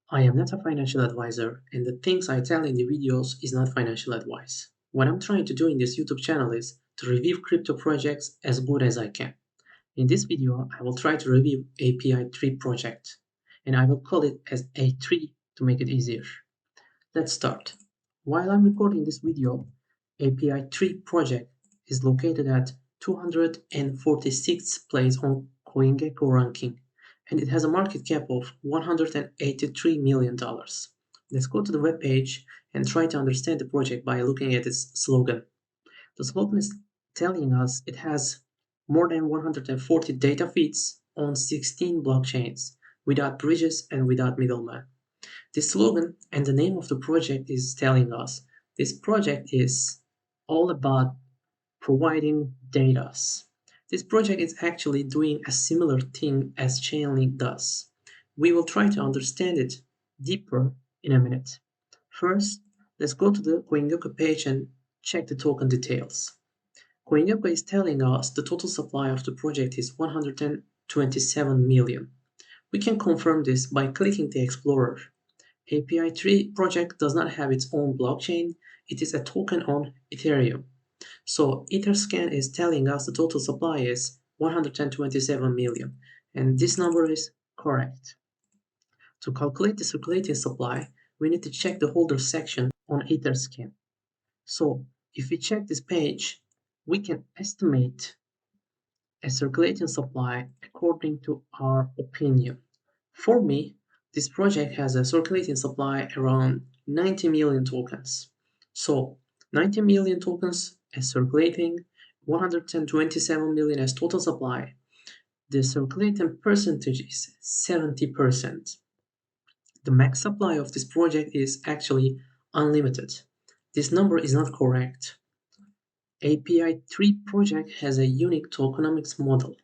I am not a financial advisor, and the things I tell in the videos is not financial advice. What I'm trying to do in this YouTube channel is to review crypto projects as good as I can. In this video, I will try to review API3 project, and I will call it as A3 to make it easier. Let's start. While I'm recording this video, API3 project is located at 246th place on CoinGecko ranking, and it has a market cap of $183 million. Let's go to the web page and try to understand the project by looking at its slogan. The slogan is telling us it has more than 140 data feeds on 16 blockchains, without bridges and without middlemen. The slogan and the name of the project is telling us this project is all about providing data. This project is actually doing a similar thing as Chainlink does. We will try to understand it deeper in a minute. First, let's go to the CoinGecko page and check the token details. CoinGecko is telling us the total supply of the project is 127 million. We can confirm this by clicking the Explorer. API3 project does not have its own blockchain, it is a token on Ethereum. So Etherscan is telling us the total supply is 127 million, and this number is correct. To calculate the circulating supply, we need to check the holder section on Etherscan. So if we check this page, we can estimate a circulating supply according to our opinion. For me, this project has a circulating supply around 90 million tokens. So 90 million tokens as circulating, 127 million as total supply. The circulating percentage is 70%. The max supply of this project is actually unlimited. This number is not correct. API3 project has a unique tokenomics model.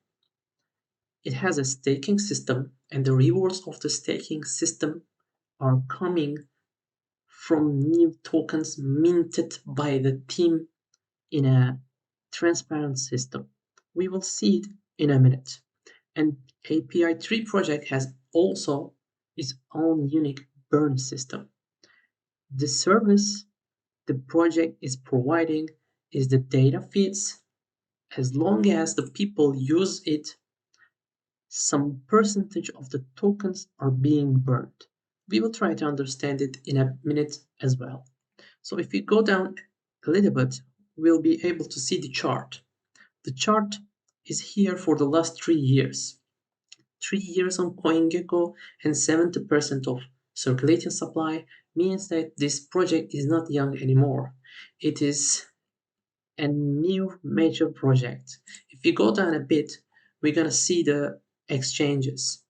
It has a staking system, and the rewards of the staking system are coming from new tokens minted by the team in a transparent system. We will see it in a minute. And API3 project has also its own unique burn system. The service the project is providing is the data feeds. As long as the people use it, some percentage of the tokens are being burned. We will try to understand it in a minute as well. So if we go down a little bit, we'll be able to see the chart. The chart is here for the last 3 years. 3 years on CoinGecko and 70% of circulating supply means that this project is not young anymore. It is a new major project. If we go down a bit, we're gonna see the exchanges.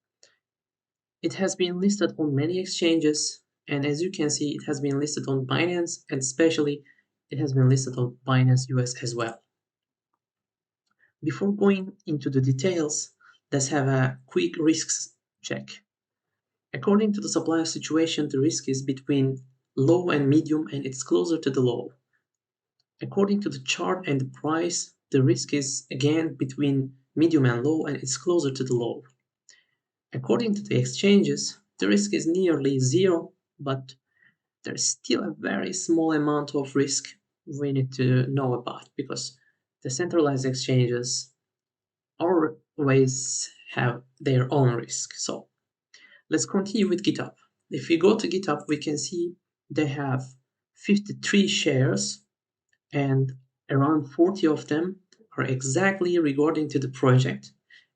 It has been listed on many exchanges, and as you can see, it has been listed on Binance, and especially it has been listed on Binance US as well. Before going into the details, let's have a quick risks check. According to the supply situation, the risk is between low and medium, and it's closer to the low. According to the chart and the price, the risk is again between medium and low, and it's closer to the low. According to the exchanges, the risk is nearly zero, but there's still a very small amount of risk we need to know about, because the centralized exchanges always have their own risk. So let's continue with GitHub. If we go to GitHub, we can see they have 53 shares, and around 40 of them are exactly regarding to the project,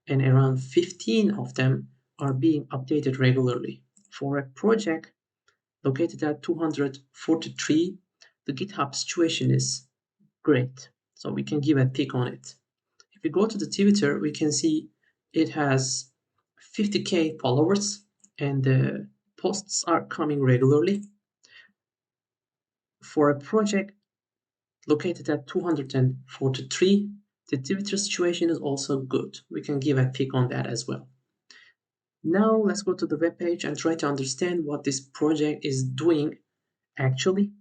and around 15 of them are being updated regularly. For a project located at 243, the GitHub situation is great, so we can give a tick on it. If we go to the Twitter, we can see it has 50k followers, and the posts are coming regularly. For a project located at 243, the Twitter situation is also good. We can give a tick on that as well. Now let's go to the web page and try to understand what this project is doing actually.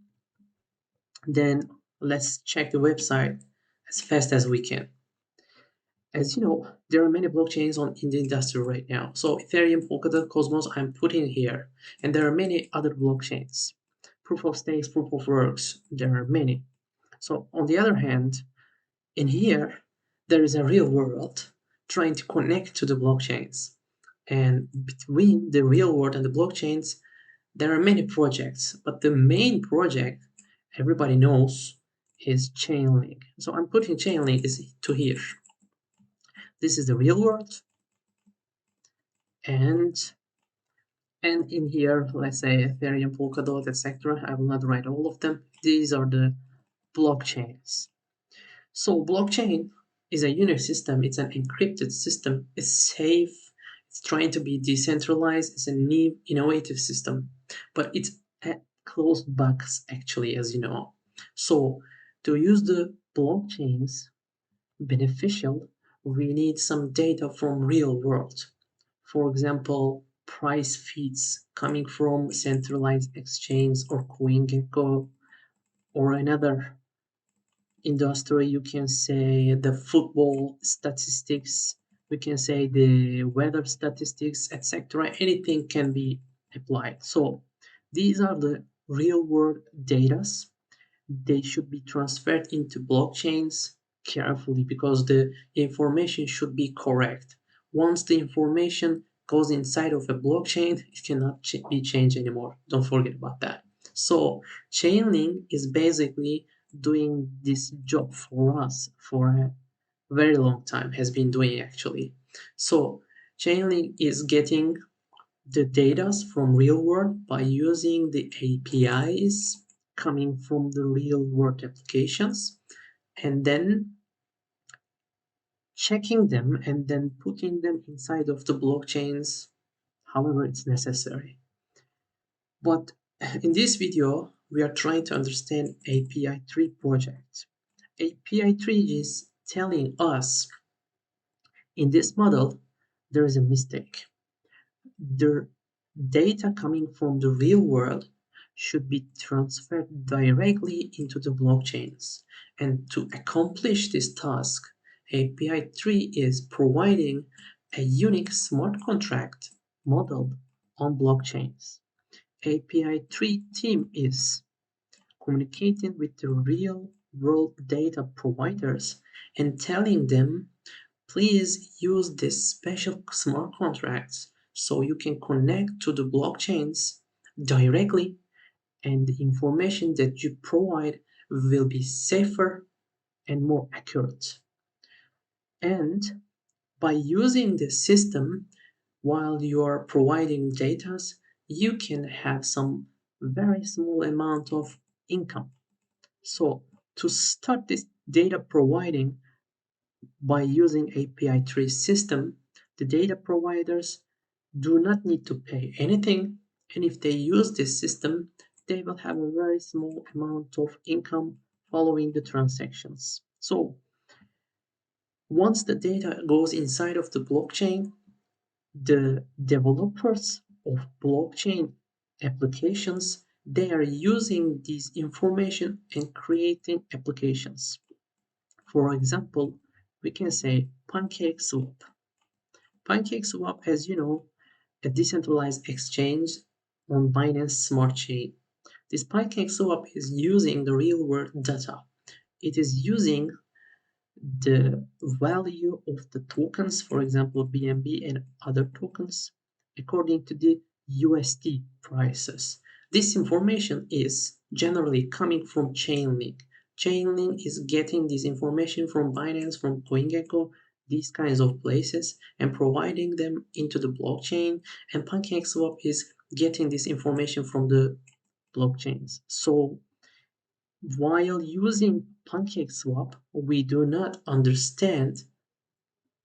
Then let's check the website as fast as we can. As you know, there are many blockchains in the industry right now. So Ethereum, Polkadot, Cosmos, I'm putting here. And there are many other blockchains. Proof of stakes, proof of works, there are many. So on the other hand, in here, there is a real world trying to connect to the blockchains. And between the real world and the blockchains, there are many projects, but the main project everybody knows is Chainlink. So I'm putting Chainlink to here. This is the real world, and in here, let's say Ethereum, Polkadot, etc. I will not write all of them. These are the blockchains. So blockchain is a Unix system. It's an encrypted system. It's safe. It's trying to be decentralized. It's a new innovative system, but it's a closed box actually, as you know. So to use the blockchains beneficial, we need some data from real world. For example, price feeds coming from centralized exchange or CoinGecko or another industry. You can say the football statistics, we can say the weather statistics, etc. Anything can be applied. So these are the real world data. They should be transferred into blockchains carefully because the information should be correct. Once the information goes inside of a blockchain, it cannot be changed anymore. Don't forget about that. So Chainlink is basically doing this job for us for a very long time, has been doing actually. So Chainlink is getting the data from real world by using the APIs coming from the real world applications and then checking them and then putting them inside of the blockchains however it's necessary. But in this video, we are trying to understand API3 project. API3 is telling us in this model there is a mistake. The data coming from the real world should be transferred directly into the blockchains. And to accomplish this task, API3 is providing a unique smart contract modeled on blockchains. API3 team is communicating with the real world data providers and telling them, please use this special smart contracts so you can connect to the blockchains directly and the information that you provide will be safer and more accurate. And by using the system while you are providing data, you can have some very small amount of income. So to start this data providing by using API3 system, the data providers do not need to pay anything, and if they use this system, they will have a very small amount of income following the transactions. So once the data goes inside of the blockchain, the developers of blockchain applications, they are using this information and creating applications. For example, we can say PancakeSwap. PancakeSwap, as you know, a decentralized exchange on Binance Smart Chain. This PancakeSwap is using the real-world data. It is using the value of the tokens, for example, BNB and other tokens, according to the USD prices. This information is generally coming from Chainlink. Chainlink is getting this information from Binance, from CoinGecko, these kinds of places, and providing them into the blockchain. And PancakeSwap is getting this information from the blockchains. So while using PancakeSwap, we do not understand,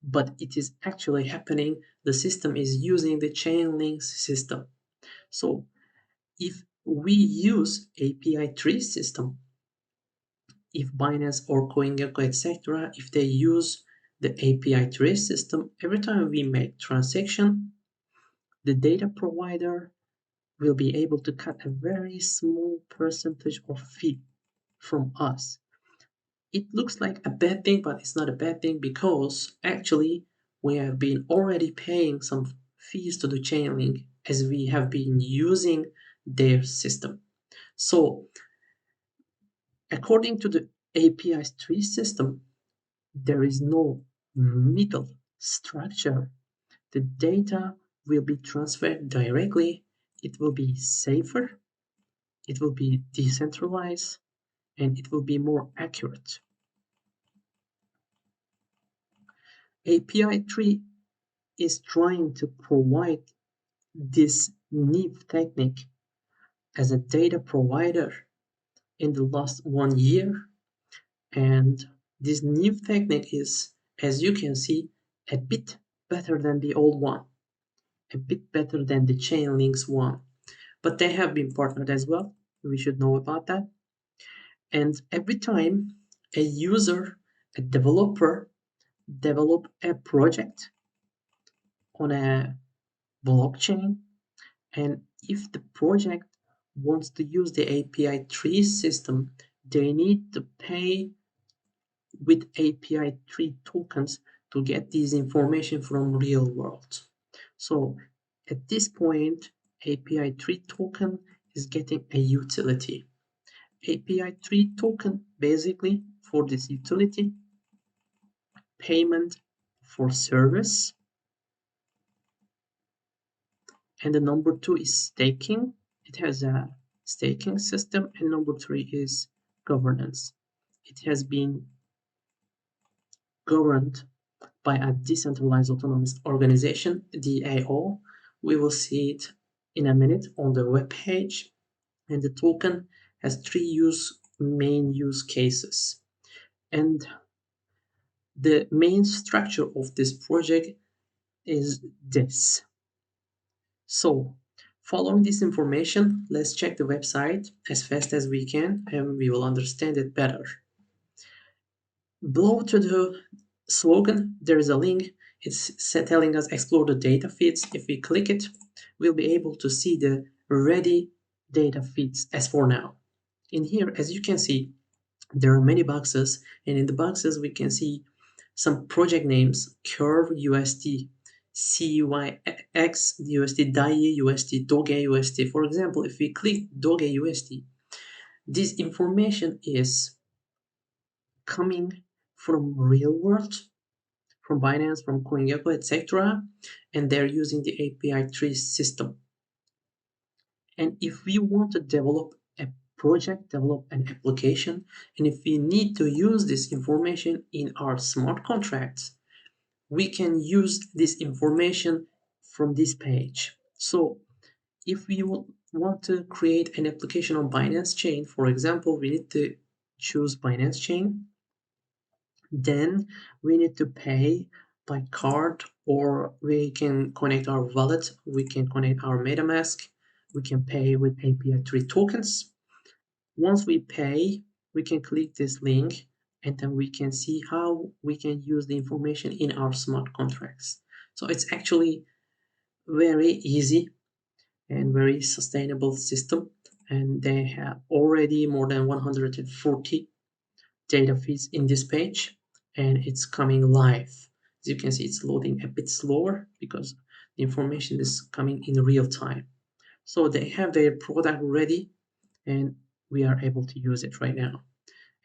but it is actually happening. The system is using the Chainlink system. So if we use API3 system, if Binance or CoinGecko, etc., if they use the API3 system, every time we make transaction, the data provider will be able to cut a very small percentage of fee from us. It looks like a bad thing, but it's not a bad thing because actually we have been already paying some fees to the Chainlink as we have been using their system. So according to the API3 system, there is no middle structure. The data will be transferred directly. It will be safer, it will be decentralized, and it will be more accurate. API3 is trying to provide this new technique as a data provider in the last 1 year, and this new technique is, as you can see, a bit better than the old one, a bit better than the Chainlink's one, but they have been partnered as well. We should know about that. And every time a user, a developer, develop a project on a blockchain, and if the project wants to use the API3 system, they need to pay with API3 tokens to get these information from real world. So at this point, API3 token is getting a utility. API3 token basically for this utility, payment for service, and the number 2 is staking. It has a staking system, and number 3 is governance. It has been governed by a decentralized autonomous organization, DAO. We will see it in a minute on the web page, and the token has 3 main use cases. And the main structure of this project is this. So, following this information, let's check the website as fast as we can and we will understand it better. Below to the slogan, there is a link. It's telling us explore the data feeds. If we click it, we'll be able to see the ready data feeds as for now. In here, as you can see, there are many boxes, and in the boxes we can see some project names: Curve USD, CYX USD, DAI USD, Doge USD. For example, if we click Doge USD, this information is coming from real world, from Binance, from CoinGecko, etc., and they're using the API3 system. And if we want to develop a project, develop an application, and if we need to use this information in our smart contracts, we can use this information from this page. So if we want to create an application on Binance Chain, for example, we need to choose Binance Chain. Then we need to pay by card, or we can connect our wallet, we can connect our MetaMask, we can pay with API3 tokens. Once we pay, we can click this link and then we can see how we can use the information in our smart contracts. So it's actually very easy and very sustainable system, and they have already more than 140 data feeds in this page, and it's coming live. As you can see, it's loading a bit slower because the information is coming in real time. So they have their product ready and we are able to use it right now.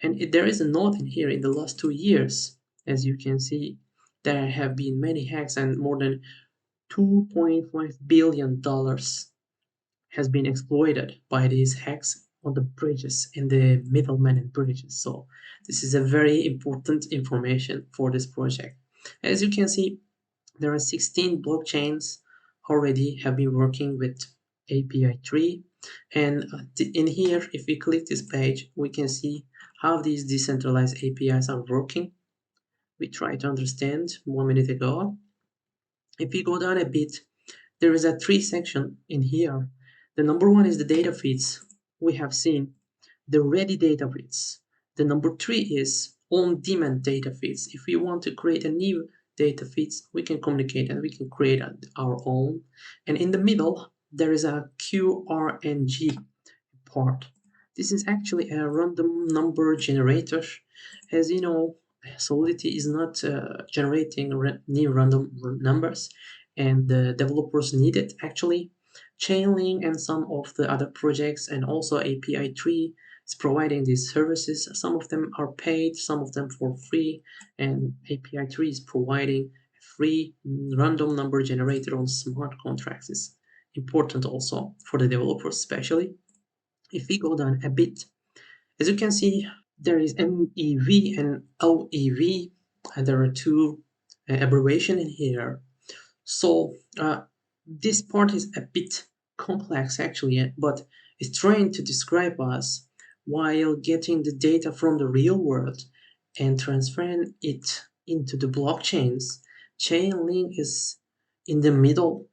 And there is a note in here: in the last 2 years, as you can see, there have been many hacks and more than $2.5 billion has been exploited by these hacks on the bridges, in the middlemen and bridges. So this is a very important information for this project. As you can see, there are 16 blockchains already have been working with API3, and in here, if we click this page, we can see how these decentralized APIs are working. We tried to understand 1 minute ago. If we go down a bit, there is a 3 section in here. The number 1 is the data feeds. We have seen the ready data feeds. The number 3 is on-demand data feeds. If we want to create a new data feeds, we can communicate and we can create our own. And in the middle, there is a QRNG part. This is actually a random number generator. As you know, Solidity is not generating new random numbers, and the developers need it actually. Chainlink and some of the other projects, and also API3 is providing these services. Some of them are paid, some of them for free, and API3 is providing a free random number generator on smart contracts. It's important also for the developers, especially. If we go down a bit, as you can see, there is MEV and LEV, and there are two abbreviation in here. So this part is a bit complex actually, but it's trying to describe us while getting the data from the real world and transferring it into the blockchains. Chainlink is in the middle.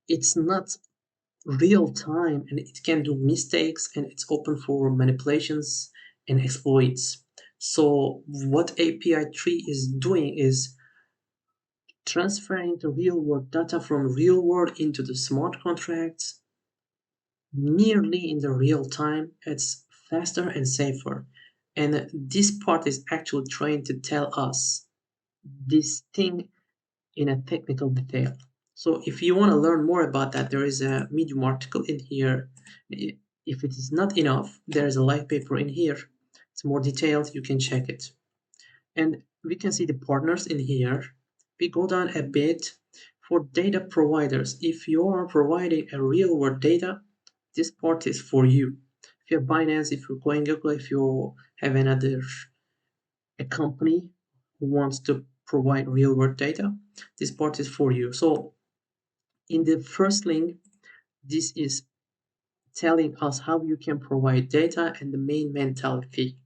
It's not real time and it can do mistakes and it's open for manipulations and exploits. So what API3 is doing is transferring the real world data from real world into the smart contracts nearly in the real time. It's faster and safer. And this part is actually trying to tell us this thing in a technical detail. So if you want to learn more about that, there is a Medium article in here. If it is not enough, there is a light paper in here. It's more detailed, you can check it. And we can see the partners in here. We go down a bit for data providers. If you are providing a real world data, this part is for you. If you have Binance, if you're CoinGecko, if you have another a company who wants to provide real world data, this part is for you. So in the first link, this is telling us how you can provide data and the main mentality.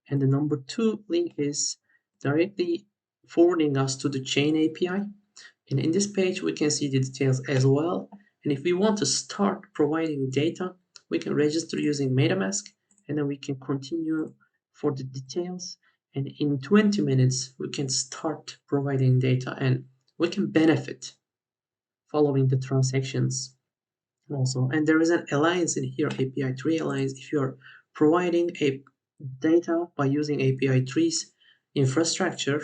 And the number two link is directly forwarding us to the chain API. And in this page, we can see the details as well. And if we want to start providing data, we can register using MetaMask, and then we can continue for the details. And in 20 minutes, we can start providing data and we can benefit following the transactions also. And there is an alliance in here, API3 alliance. If you're providing a data by using API3's infrastructure,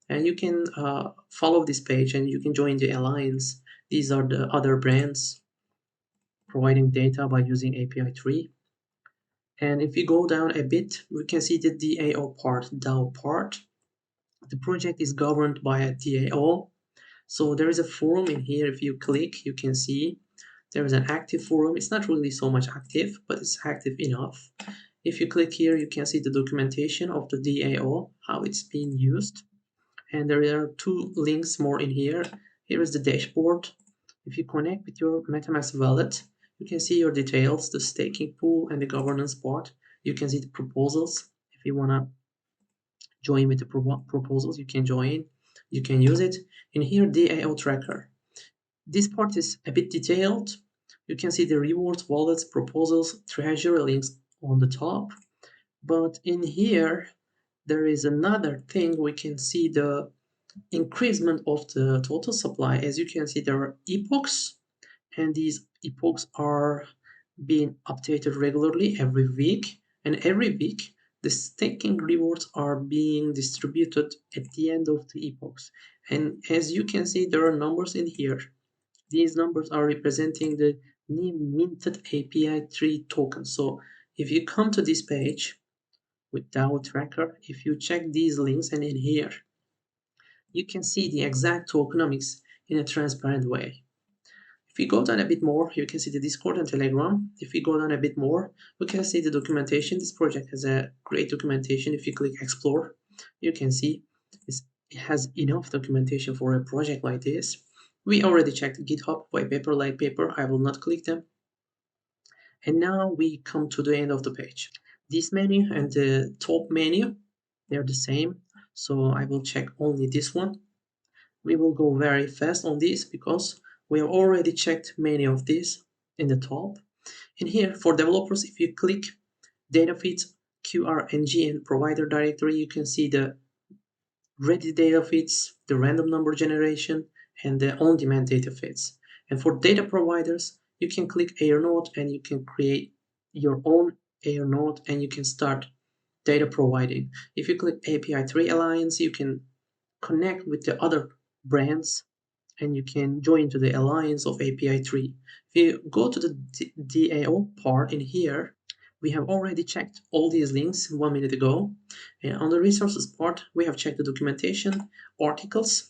and you can follow this page and you can join the alliance. These are the other brands providing data by using API3. And if you go down a bit, we can see the DAO part. The project is governed by a DAO. So there is a forum in here. If you click, you can see there is an active forum. It's not really so much active, but it's active enough. If you click here, you can see the documentation of the DAO, how it's being used. And there are two links more in here. Here is the dashboard. If you connect with your MetaMask wallet, you can see your details, the staking pool and the governance part. You can see the proposals. If you want to join with the proposals, you can join. You can use it. In here, DAO tracker. This part is a bit detailed. You can see the rewards, wallets, proposals, treasury links on the top. But in here, there is another thing. We can see the increasement of the total supply. As you can see, there are epochs, and these epochs are being updated regularly every week. And every week, the staking rewards are being distributed at the end of the epochs. And as you can see, there are numbers in here. These numbers are representing the new minted API3 tokens. So if you come to this page with DAO tracker, if you check these links and in here, you can see the exact tokenomics in a transparent way. If we go down a bit more, you can see the Discord and Telegram. If we go down a bit more, we can see the documentation. This project has a great documentation. If you click explore, you can see it has enough documentation for a project like this. We already checked GitHub, white paper, light paper. I will not click them. And now we come to the end of the page. This menu and the top menu, they're the same. So I will check only this one. We will go very fast on this because we have already checked many of these in the top. And here for developers, if you click data feeds, QRNG and provider directory, you can see the ready data feeds, the random number generation, and the on-demand data feeds. And for data providers, you can click AirNode and you can create your own air node and you can start data providing. If you click API3 Alliance, you can connect with the other brands and you can join to the alliance of API3. If you go to the DAO part in here, we have already checked all these links 1 minute ago. And on the resources part, we have checked the documentation, articles.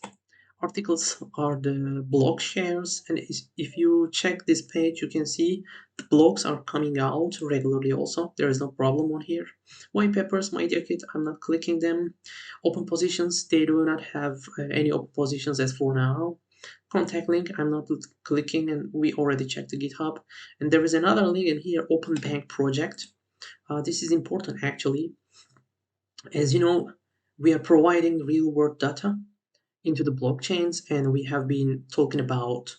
Articles are the blog shares, and if you check this page, you can see the blogs are coming out regularly also. There is no problem on here. White papers, my dear kid, I'm not clicking them. Open positions, they do not have any open positions as for now. Contact link, I'm not clicking, and we already checked the GitHub. And there is another link in here, Open Bank project. This is important actually. As you know, we are providing real world data into the blockchains, and we have been talking about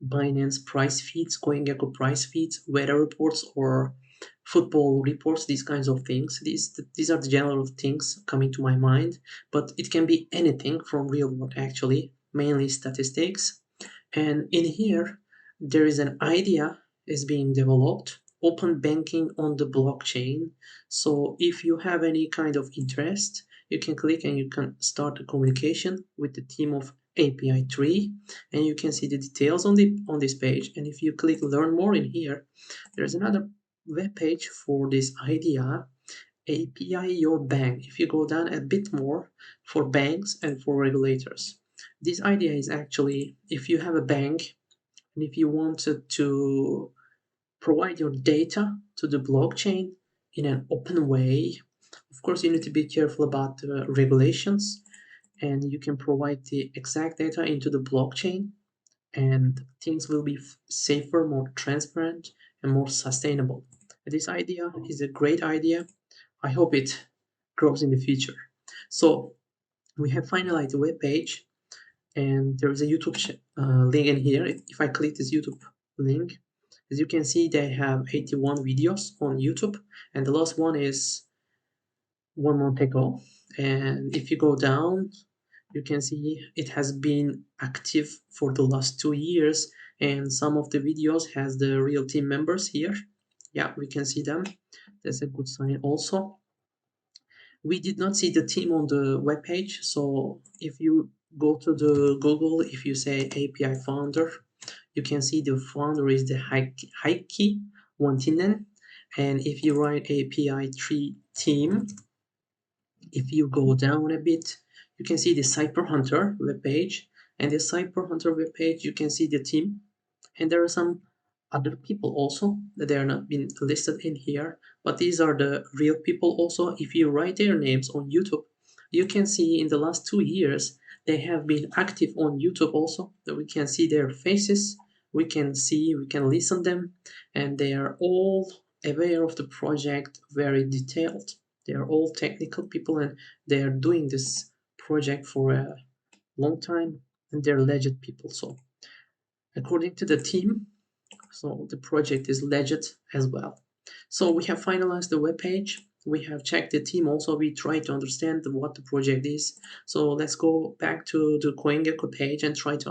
Binance price feeds, CoinGecko price feeds, weather reports, or football reports, these kinds of things. These are the general things coming to my mind, but it can be anything from real world actually, mainly statistics. And in here, there is an idea is being developed, open banking on the blockchain. So if you have any kind of interest, you can click and you can start a communication with the team of API3, and you can see the details on this page. And if you click learn more in here, there's another web page for this idea, API your bank. If you go down a bit more, for banks and for regulators. This idea is actually, if you have a bank and if you wanted to provide your data to the blockchain in an open way, of course you need to be careful about the regulations, and you can provide the exact data into the blockchain, and things will be safer, more transparent, and more sustainable. This idea is a great idea. I hope it grows in the future. So we have finalized the web page, and there is a YouTube link in here. If I click this YouTube link, as you can see, they have 81 videos on YouTube, and the last one is 1 month ago. And if you go down, you can see it has been active for the last 2 years, and some of the videos has the real team members here. Yeah, we can see them. That's a good sign also. We did not see the team on the web page, so if you go to the Google, if you say API founder, you can see the founder is the Heikki Wantinen, and if you write API3 team, if you go down a bit, you can see the Cyper Hunter web page, and the Cyper Hunter web page, you can see the team, and there are some other people also that they are not been listed in here, but these are the real people also. If you write their names on YouTube, you can see in the last 2 years they have been active on YouTube also, that we can see their faces, we can listen them, and they are all aware of the project, very detailed. They are all technical people, and they are doing this project for a long time, and they're legit people. So according to the team, so the project is legit as well. So we have finalized the web page. We have checked the team also. We try to understand what the project is. So let's go back to the CoinGecko page and try to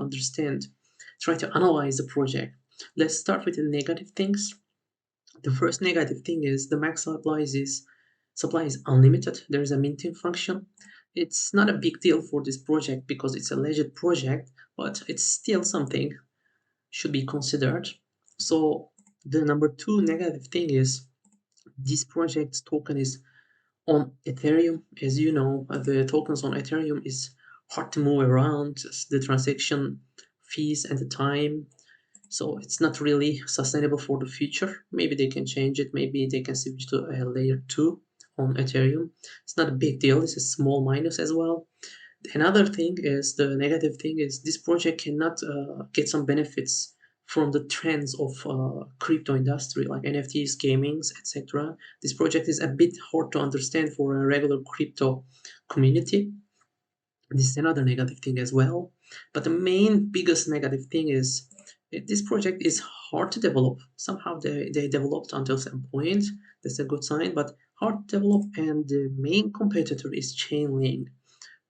analyze the project. Let's start with the negative things. The first negative thing is the max supply is unlimited. There is a minting function. It's not a big deal for this project because it's a legit project, but it's still something should be considered. So the number two negative thing is this project's token is on Ethereum. As you know, the tokens on Ethereum is hard to move around, the transaction fees and the time. So it's not really sustainable for the future. Maybe they can change it. Maybe they can switch to a layer 2 on Ethereum. It's not a big deal. It's a small minus as well. Another thing is, the negative thing is, this project cannot get some benefits from the trends of crypto industry like NFTs, gamings, etc. This project is a bit hard to understand for a regular crypto community. This is another negative thing as well. But the main biggest negative thing is this project is hard to develop. Somehow they developed until some point. That's a good sign, but hard to develop, and the main competitor is Chainlink.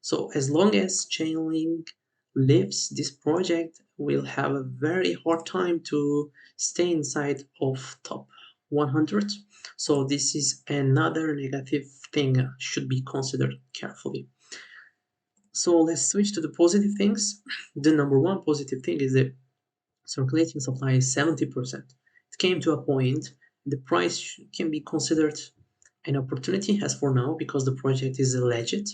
So as long as Chainlink lives, this project will have a very hard time to stay inside of top 100. So this is another negative thing should be considered carefully. So let's switch to the positive things. The number one positive thing is that circulating supply is 70%. It came to a point the price can be considered an opportunity as for now because the project is legit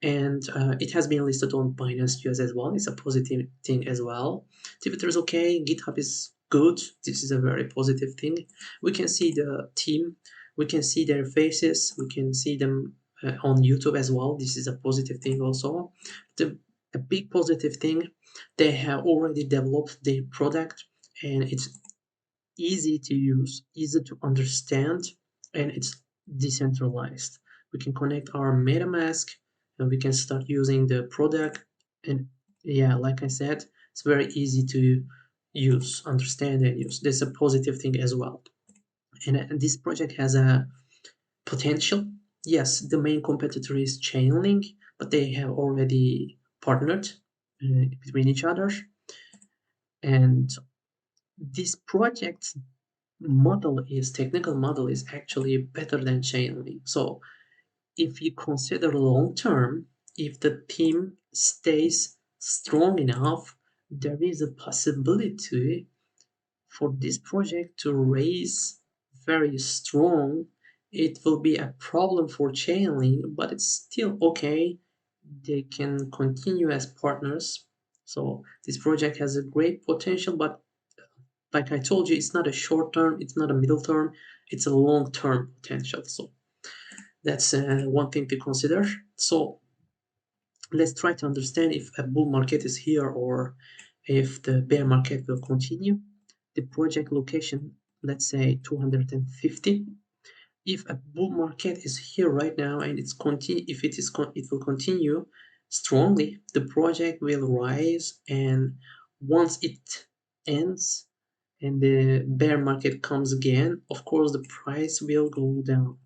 and it has been listed on Binance US as well. It's a positive thing as well. Twitter is okay. GitHub is good. This is a very positive thing. We can see the team. We can see their faces. We can see them on YouTube as well. This is a positive thing also. A big positive thing, they have already developed the product and it's easy to use, easy to understand, and it's decentralized. We can connect our MetaMask and we can start using the product. And yeah, like I said, it's very easy to use, understand, and use. That's a positive thing as well. And this project has a potential. Yes, the main competitor is Chainlink, but they have already partnered between each other. And this project technical model is actually better than Chainlink. So if you consider long term, if the team stays strong enough, there is a possibility for this project to raise very strong. It will be a problem for Chainlink, but it's still okay. They can continue as partners. So this project has a great potential, but like I told you, it's not a short term, it's not a middle term, it's a long term potential. So that's one thing to consider. So let's try to understand if a bull market is here or if the bear market will continue. The project location, let's say 250. If a bull market is here right now and it will continue strongly, the project will rise, and once it ends and the bear market comes again, of course the price will go down.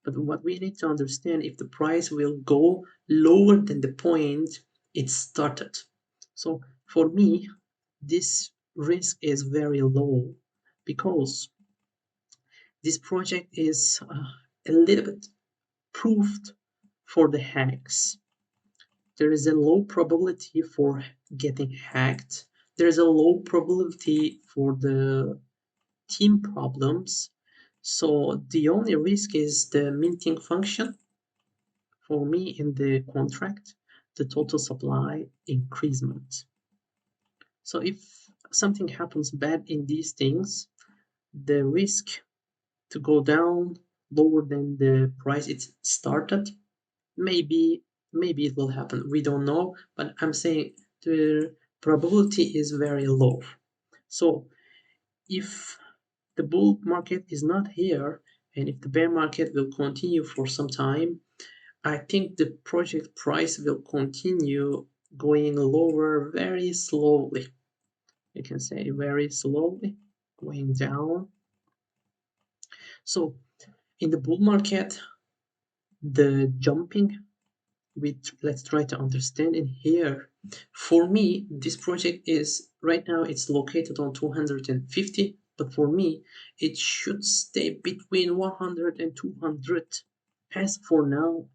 But what we need to understand if the price will go lower than the point it started. So for me, this risk is very low because this project is a little bit proofed for the hacks. There is a low probability for getting hacked. There is a low probability for the team problems. So the only risk is the minting function for me in the contract, the total supply increasement. So if something happens bad in these things, the risk to go down lower than the price it started, maybe it will happen. We don't know, but I'm saying the probability is very low. So if the bull market is not here, and if the bear market will continue for some time, I think the project price will continue going lower very slowly. You can say very slowly going down. So in the bull market, the jumping, let's try to understand in here. For me, this project is right now it's located on 250, but for me, it should stay between 100 and 200 as for now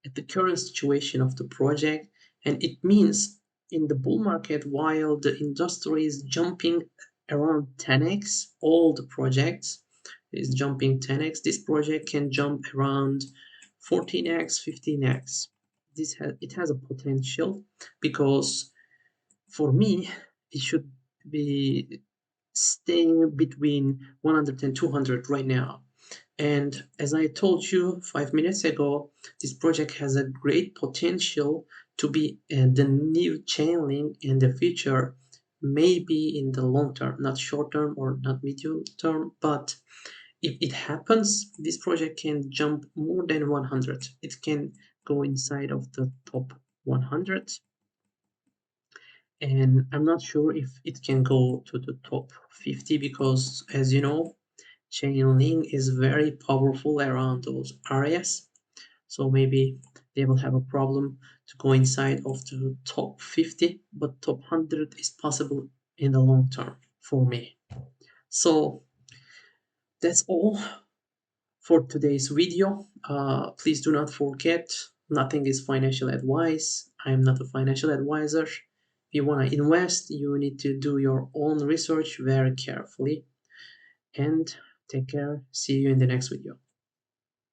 at the current situation of the project. And it means in the bull market, while the industry is jumping around 10x, all the projects is jumping 10x, this project can jump around 14x, 15x. It has a potential because for me it should be staying between 100 and 200 right now. And as I told you 5 minutes ago, this project has a great potential to be the new Chainlink in the future, maybe in the long term, not short term or not medium term, but if it happens, this project can jump more than 100. It can go inside of the top 100. And I'm not sure if it can go to the top 50 because, as you know, Chainlink is very powerful around those areas. So maybe they will have a problem to go inside of the top 50, but top 100 is possible in the long term for me. So That's all for today's video. Please do not forget, nothing is financial advice. I am not a financial advisor. If you want to invest, you need to do your own research very carefully. And take care. See you in the next video.